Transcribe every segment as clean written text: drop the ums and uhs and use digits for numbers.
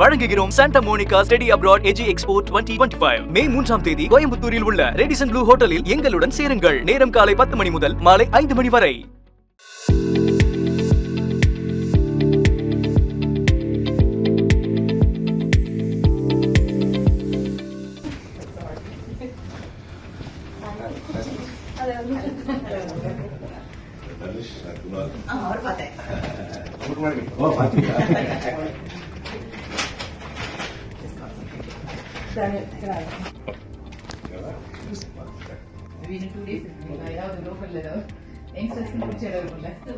வழங்குகிறோம் Santa Monica study abroad எஜி expo 2025 May 3ஆம் தேதி கோயம்புத்தூரில் உள்ள ரேடிசன் ப்ளூ ஹோட்டலில் எங்களுடன் சேருங்கள். நேரம் காலை 10 மணி முதல் மாலை 5 மணி வரை. Within 2 days, I have the local letter. Youngsters can put your letter.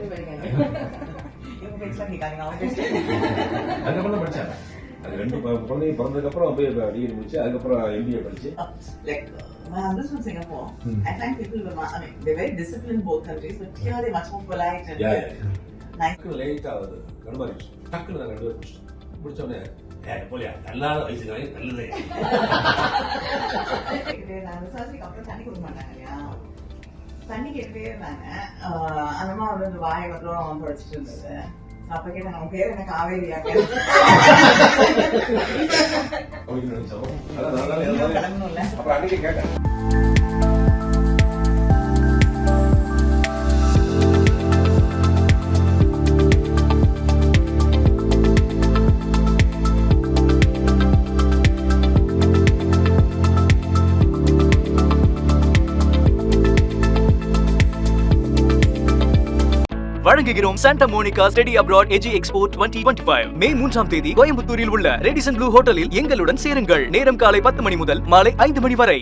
அதுக்கப்புறம் படிச்சாங்க. அது ரெண்டு குழந்தைங்க பிறந்ததுக்கப்புறம் போய் டிகிரி முடிச்சு அதுக்கப்புறம் எம்பிஏ படிச்சு. Like my husband's from Singapore. I find people were, I mean, they're very disciplined in both countries, but here they're much more polite and nice. Late ஆகுது கடுமாரி டக்குன்னு நாங்கள் 2 பேரும் முடிச்சோம். முடிச்சோடனே போலியா தள்ளாத வயசுக்காக தள்ளுதே. நான் விசாரிச்சுக்கு அப்புறம் தண்ணி கொடுக்க மாட்டாங்க இல்லையா, தண்ணி கேட்டுட்டே இருந்தாங்க. அந்த அம்மா வந்து வாயை அப்புறம் தொடச்சிட்டு இருந்தது. அப்ப கேட்டாங்க அவங்க பேர் என்ன காவேரியா அப்படின்னு நினைச்சோம். கிளம்பணும்ல. அப்புறம் அன்னைக்கு கேட்டேன். வழங்குகிறோம் சாண்டா மோனிகா ஸ்டடி அப்ராட் எஜி எக்ஸ்போ 2025 மே 3ஆம் தேதி கோயம்புத்தூரில் உள்ள ரேடிசன் ப்ளூ ஹோட்டலில் எங்களுடன் சேருங்கள். நேரம் காலை 10 மணி முதல் மாலை 5 மணி வரை.